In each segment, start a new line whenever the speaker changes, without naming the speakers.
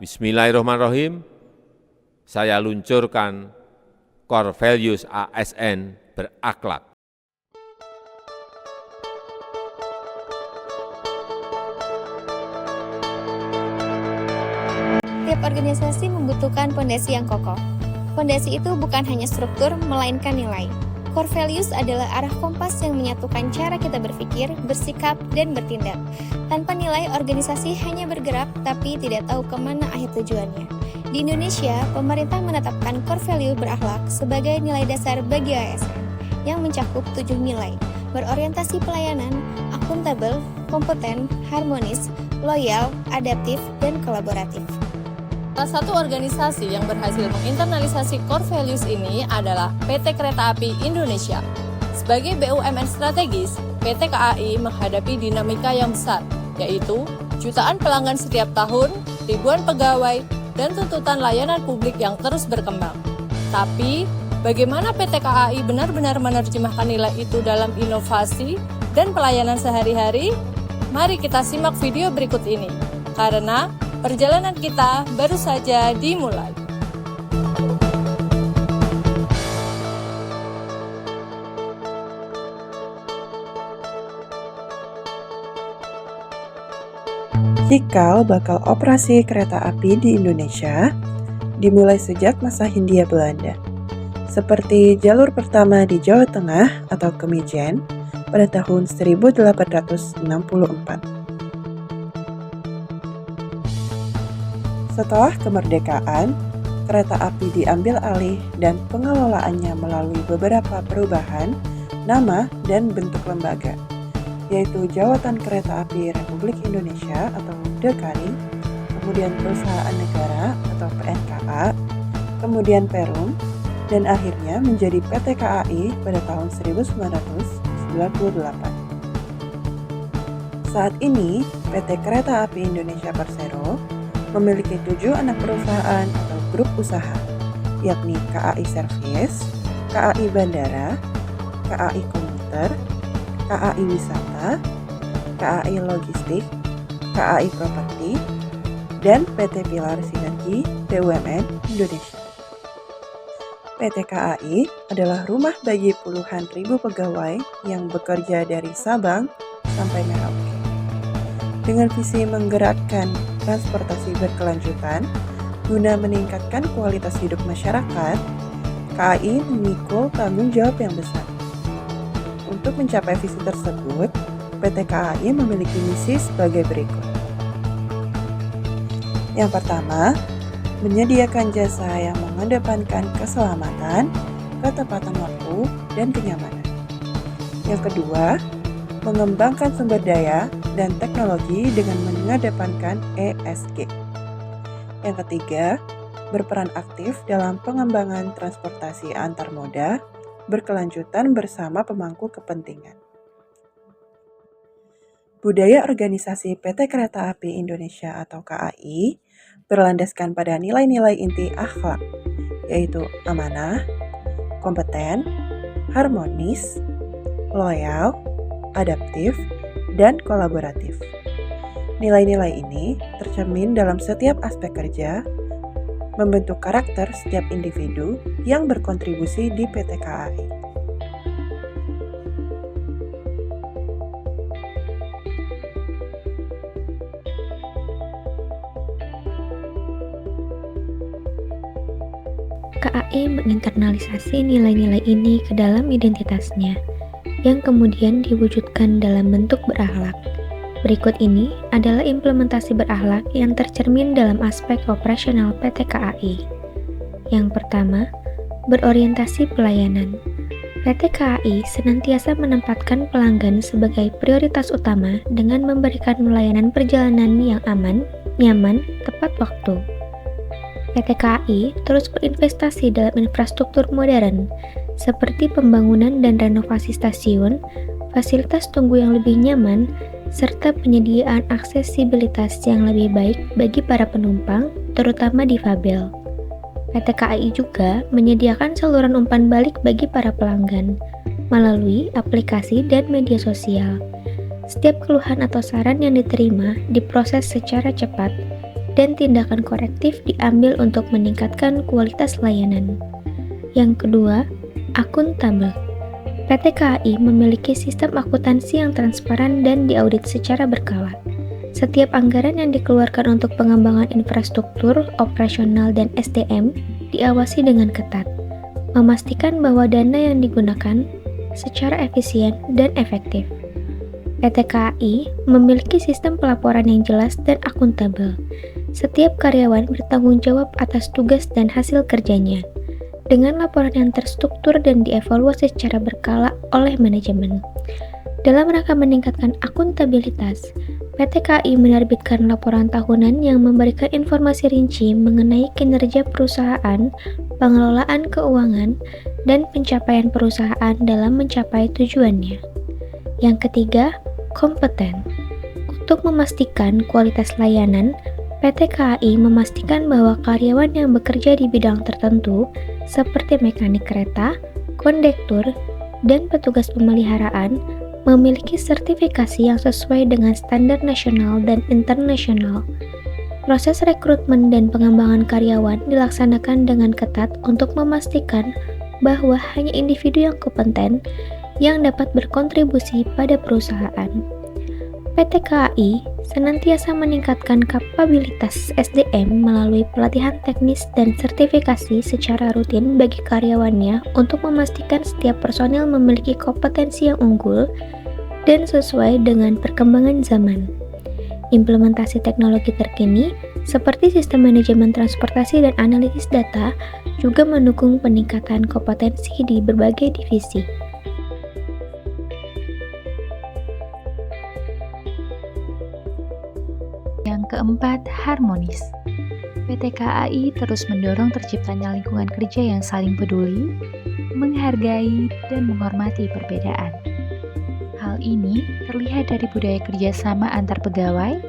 Bismillahirrahmanirrahim. Saya luncurkan Core Values ASN berakhlak.
Tiap organisasi membutuhkan fondasi yang kokoh. Fondasi itu bukan hanya struktur, melainkan nilai. Core values adalah arah kompas yang menyatukan cara kita berpikir, bersikap, dan bertindak. Tanpa nilai, organisasi hanya bergerak tapi tidak tahu kemana akhir tujuannya. Di Indonesia, pemerintah menetapkan core value berakhlak sebagai nilai dasar bagi ASN yang mencakup 7 nilai, berorientasi pelayanan, akuntabel, kompeten, harmonis, loyal, adaptif, dan kolaboratif.
Salah satu organisasi yang berhasil menginternalisasi core values ini adalah PT Kereta Api Indonesia. Sebagai BUMN strategis, PT KAI menghadapi dinamika yang besar, yaitu jutaan pelanggan setiap tahun, ribuan pegawai, dan tuntutan layanan publik yang terus berkembang. Tapi, bagaimana PT KAI benar-benar menerjemahkan nilai itu dalam inovasi dan pelayanan sehari-hari? Mari kita simak video berikut ini, karena perjalanan kita baru saja dimulai.
Cikal bakal operasi kereta api di Indonesia dimulai sejak masa Hindia Belanda, seperti jalur pertama di Jawa Tengah atau Kemijen pada tahun 1864. Setelah kemerdekaan, kereta api diambil alih dan pengelolaannya melalui beberapa perubahan nama dan bentuk lembaga, yaitu Jawatan Kereta Api Republik Indonesia atau DKRI, kemudian Perusahaan Negara atau PNKA, kemudian Perum, dan akhirnya menjadi PT KAI pada tahun 1998. Saat ini, PT Kereta Api Indonesia Persero memiliki 7 anak perusahaan atau grup usaha, yakni KAI Service, KAI Bandara, KAI Komuter, KAI Wisata, KAI Logistik, KAI Properti, dan PT Pilar Sinergi BUMN Indonesia. PT KAI adalah rumah bagi puluhan ribu pegawai yang bekerja dari Sabang sampai Merauke. Dengan visi menggerakkan transportasi berkelanjutan guna meningkatkan kualitas hidup masyarakat, KAI memikul tanggung jawab yang besar. Untuk mencapai visi tersebut, PT KAI memiliki misi sebagai berikut. Yang pertama, menyediakan jasa yang mengedepankan keselamatan, ketepatan waktu, dan kenyamanan. Yang kedua, mengembangkan sumber daya dan teknologi dengan mengedepankan ESG. Yang ketiga, berperan aktif dalam pengembangan transportasi antar moda berkelanjutan bersama pemangku kepentingan. Budaya organisasi PT Kereta Api Indonesia atau KAI berlandaskan pada nilai-nilai inti akhlak, yaitu amanah, kompeten, harmonis, loyal, adaptif, dan kolaboratif. Nilai-nilai ini tercermin dalam setiap aspek kerja, membentuk karakter setiap individu yang berkontribusi di PT KAI.
KAI menginternalisasi nilai-nilai ini ke dalam identitasnya, yang kemudian diwujudkan dalam bentuk berakhlak. Berikut ini adalah implementasi berakhlak yang tercermin dalam aspek operasional PT KAI. Yang pertama, berorientasi pelayanan. PT KAI senantiasa menempatkan pelanggan sebagai prioritas utama dengan memberikan layanan perjalanan yang aman, nyaman, tepat waktu. PT KAI terus berinvestasi dalam infrastruktur modern, seperti pembangunan dan renovasi stasiun, fasilitas tunggu yang lebih nyaman, serta penyediaan aksesibilitas yang lebih baik bagi para penumpang, terutama difabel. PT KAI juga menyediakan saluran umpan balik bagi para pelanggan melalui aplikasi dan media sosial. Setiap keluhan atau saran yang diterima diproses secara cepat, dan tindakan korektif diambil untuk meningkatkan kualitas layanan. Yang kedua, akuntabel. PT KAI memiliki sistem akuntansi yang transparan dan diaudit secara berkala. Setiap anggaran yang dikeluarkan untuk pengembangan infrastruktur, operasional, dan SDM diawasi dengan ketat, memastikan bahwa dana yang digunakan secara efisien dan efektif. PT KAI memiliki sistem pelaporan yang jelas dan akuntabel. Setiap karyawan bertanggung jawab atas tugas dan hasil kerjanya, dengan laporan yang terstruktur dan dievaluasi secara berkala oleh manajemen. Dalam rangka meningkatkan akuntabilitas, PT KAI menerbitkan laporan tahunan yang memberikan informasi rinci mengenai kinerja perusahaan, pengelolaan keuangan, dan pencapaian perusahaan dalam mencapai tujuannya. Yang ketiga, kompeten. Untuk memastikan kualitas layanan, PT KAI memastikan bahwa karyawan yang bekerja di bidang tertentu, seperti mekanik kereta, kondektur, dan petugas pemeliharaan, memiliki sertifikasi yang sesuai dengan standar nasional dan internasional. Proses rekrutmen dan pengembangan karyawan dilaksanakan dengan ketat untuk memastikan bahwa hanya individu yang kompeten yang dapat berkontribusi pada perusahaan. PT KAI senantiasa meningkatkan kapabilitas SDM melalui pelatihan teknis dan sertifikasi secara rutin bagi karyawannya untuk memastikan setiap personil memiliki kompetensi yang unggul dan sesuai dengan perkembangan zaman. Implementasi teknologi terkini seperti sistem manajemen transportasi dan analisis data juga mendukung peningkatan kompetensi di berbagai divisi.
Yang keempat, harmonis. PT KAI terus mendorong terciptanya lingkungan kerja yang saling peduli, menghargai, dan menghormati perbedaan. Hal ini terlihat dari budaya kerjasama antar pegawai,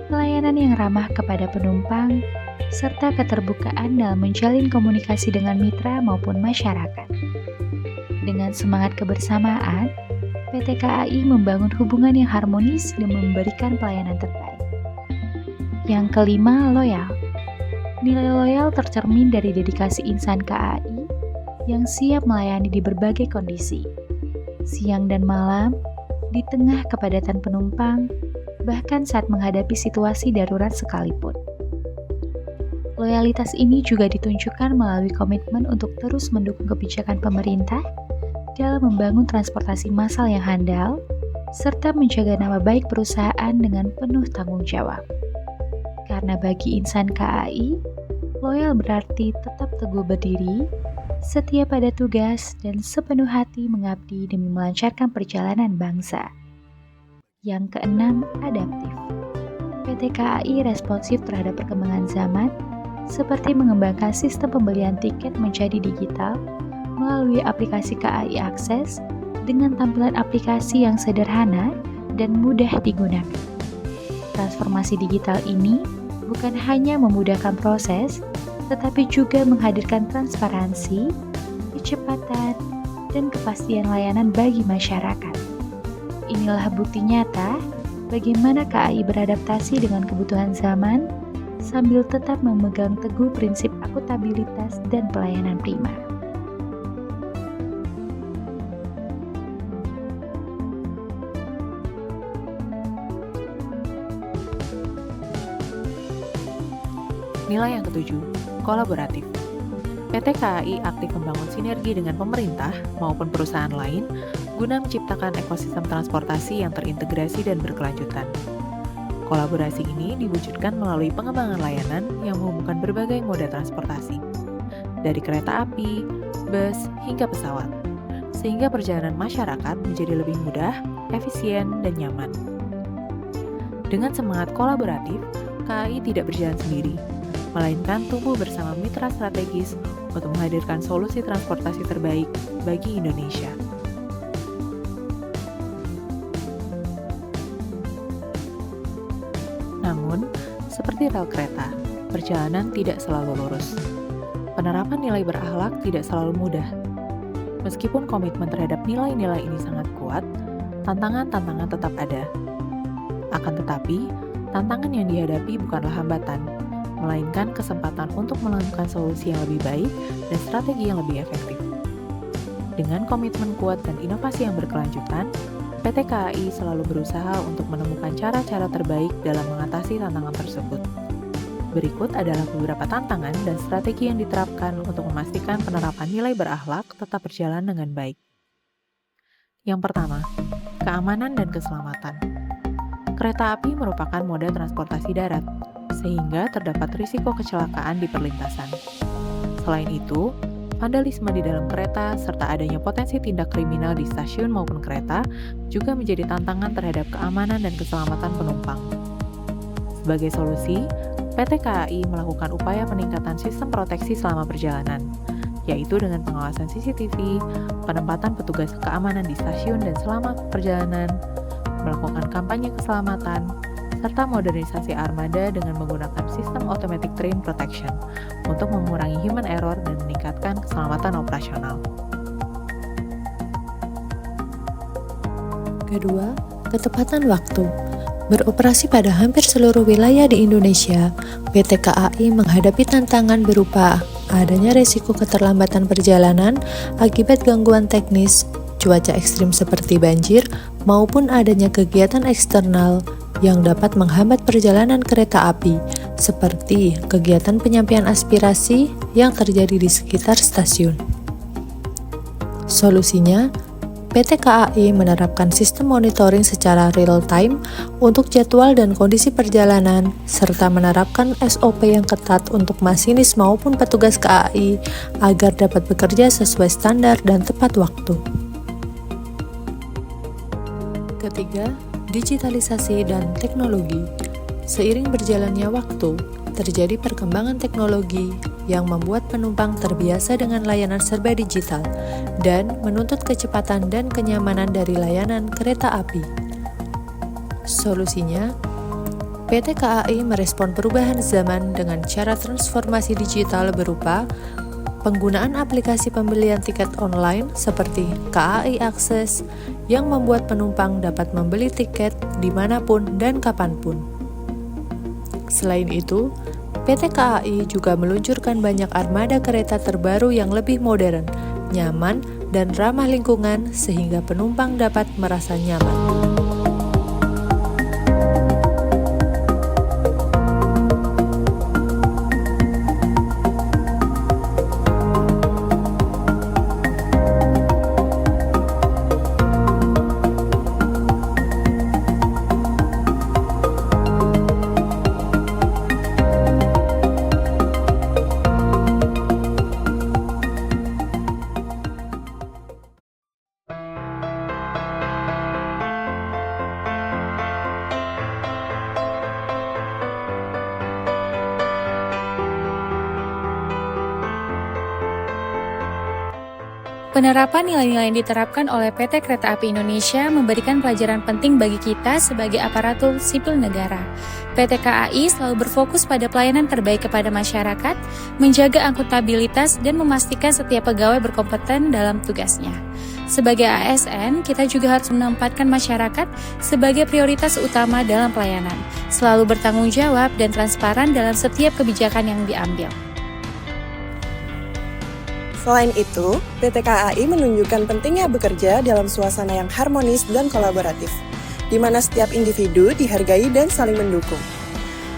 pelayanan yang ramah kepada penumpang, serta keterbukaan dalam menjalin komunikasi dengan mitra maupun masyarakat. Dengan semangat kebersamaan, PT KAI membangun hubungan yang harmonis dan memberikan pelayanan terbaik. Yang kelima, loyal. Nilai loyal tercermin dari dedikasi insan KAI yang siap melayani di berbagai kondisi, siang dan malam, di tengah kepadatan penumpang, bahkan saat menghadapi situasi darurat sekalipun. Loyalitas ini juga ditunjukkan melalui komitmen untuk terus mendukung kebijakan pemerintah dalam membangun transportasi massal yang handal, serta menjaga nama baik perusahaan dengan penuh tanggung jawab. Karena bagi insan KAI, loyal berarti tetap teguh berdiri, setia pada tugas, dan sepenuh hati mengabdi demi melancarkan perjalanan bangsa. Yang keenam, adaptif. PT KAI responsif terhadap perkembangan zaman, seperti mengembangkan sistem pembelian tiket menjadi digital melalui aplikasi KAI Akses dengan tampilan aplikasi yang sederhana dan mudah digunakan. Transformasi digital ini bukan hanya memudahkan proses, tetapi juga menghadirkan transparansi, kecepatan, dan kepastian layanan bagi masyarakat. Inilah bukti nyata bagaimana KAI beradaptasi dengan kebutuhan zaman sambil tetap memegang teguh prinsip akuntabilitas dan pelayanan prima.
Nilai yang ketujuh, kolaboratif. PT KAI aktif membangun sinergi dengan pemerintah maupun perusahaan lain guna menciptakan ekosistem transportasi yang terintegrasi dan berkelanjutan. Kolaborasi ini diwujudkan melalui pengembangan layanan yang menghubungkan berbagai moda transportasi, dari kereta api, bus, hingga pesawat, sehingga perjalanan masyarakat menjadi lebih mudah, efisien, dan nyaman. Dengan semangat kolaboratif, KAI tidak berjalan sendiri, melainkan tumbuh bersama mitra strategis untuk menghadirkan solusi transportasi terbaik bagi Indonesia. Namun, seperti rel kereta, perjalanan tidak selalu lurus. Penerapan nilai berakhlak tidak selalu mudah. Meskipun komitmen terhadap nilai-nilai ini sangat kuat, tantangan-tantangan tetap ada. Akan tetapi, tantangan yang dihadapi bukanlah hambatan, melainkan kesempatan untuk menemukan solusi yang lebih baik dan strategi yang lebih efektif. Dengan komitmen kuat dan inovasi yang berkelanjutan, PT KAI selalu berusaha untuk menemukan cara-cara terbaik dalam mengatasi tantangan tersebut. Berikut adalah beberapa tantangan dan strategi yang diterapkan untuk memastikan penerapan nilai berakhlak tetap berjalan dengan baik. Yang pertama, keamanan dan keselamatan. Kereta api merupakan moda transportasi darat, sehingga terdapat risiko kecelakaan di perlintasan. Selain itu, vandalisme di dalam kereta serta adanya potensi tindak kriminal di stasiun maupun kereta juga menjadi tantangan terhadap keamanan dan keselamatan penumpang. Sebagai solusi, PT KAI melakukan upaya peningkatan sistem proteksi selama perjalanan, yaitu dengan pengawasan CCTV, penempatan petugas keamanan di stasiun dan selama perjalanan, melakukan kampanye keselamatan, serta modernisasi armada dengan menggunakan sistem automatic train protection untuk mengurangi human error dan meningkatkan keselamatan operasional.
Kedua, ketepatan waktu. Beroperasi pada hampir seluruh wilayah di Indonesia, PT KAI menghadapi tantangan berupa adanya resiko keterlambatan perjalanan akibat gangguan teknis, cuaca ekstrim seperti banjir, maupun adanya kegiatan eksternal yang dapat menghambat perjalanan kereta api, seperti kegiatan penyampaian aspirasi yang terjadi di sekitar stasiun. Solusinya, PT KAI menerapkan sistem monitoring secara real-time untuk jadwal dan kondisi perjalanan, serta menerapkan SOP yang ketat untuk masinis maupun petugas KAI agar dapat bekerja sesuai standar dan tepat waktu. Ketiga, digitalisasi dan teknologi. Seiring berjalannya waktu, terjadi perkembangan teknologi yang membuat penumpang terbiasa dengan layanan serba digital dan menuntut kecepatan dan kenyamanan dari layanan kereta api. Solusinya, PT KAI merespon perubahan zaman dengan cara transformasi digital berupa penggunaan aplikasi pembelian tiket online seperti KAI Akses yang membuat penumpang dapat membeli tiket dimanapun dan kapanpun. Selain itu, PT KAI juga meluncurkan banyak armada kereta terbaru yang lebih modern, nyaman, dan ramah lingkungan sehingga penumpang dapat merasa nyaman.
Penerapan nilai-nilai yang diterapkan oleh PT Kereta Api Indonesia memberikan pelajaran penting bagi kita sebagai aparatur sipil negara. PT KAI selalu berfokus pada pelayanan terbaik kepada masyarakat, menjaga akuntabilitas, dan memastikan setiap pegawai berkompeten dalam tugasnya. Sebagai ASN, kita juga harus menempatkan masyarakat sebagai prioritas utama dalam pelayanan, selalu bertanggung jawab dan transparan dalam setiap kebijakan yang diambil.
Selain itu, PT KAI menunjukkan pentingnya bekerja dalam suasana yang harmonis dan kolaboratif, di mana setiap individu dihargai dan saling mendukung.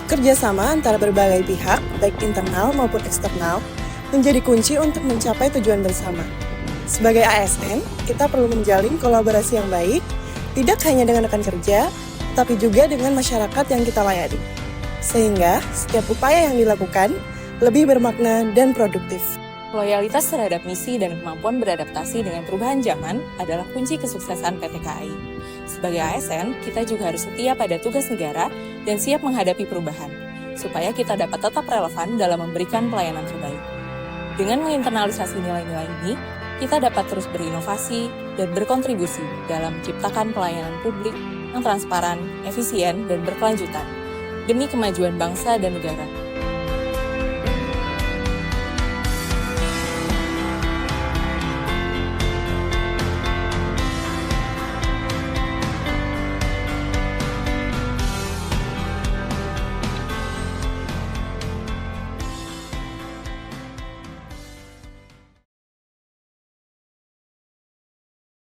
Kerjasama antara berbagai pihak, baik internal maupun eksternal, menjadi kunci untuk mencapai tujuan bersama. Sebagai ASN, kita perlu menjalin kolaborasi yang baik, tidak hanya dengan rekan kerja, tapi juga dengan masyarakat yang kita layani. Sehingga, setiap upaya yang dilakukan lebih bermakna dan produktif.
Loyalitas terhadap misi dan kemampuan beradaptasi dengan perubahan zaman adalah kunci kesuksesan PT KAI. Sebagai ASN, kita juga harus setia pada tugas negara dan siap menghadapi perubahan, supaya kita dapat tetap relevan dalam memberikan pelayanan terbaik. Dengan menginternalisasi nilai-nilai ini, kita dapat terus berinovasi dan berkontribusi dalam menciptakan pelayanan publik yang transparan, efisien, dan berkelanjutan, demi kemajuan bangsa dan negara.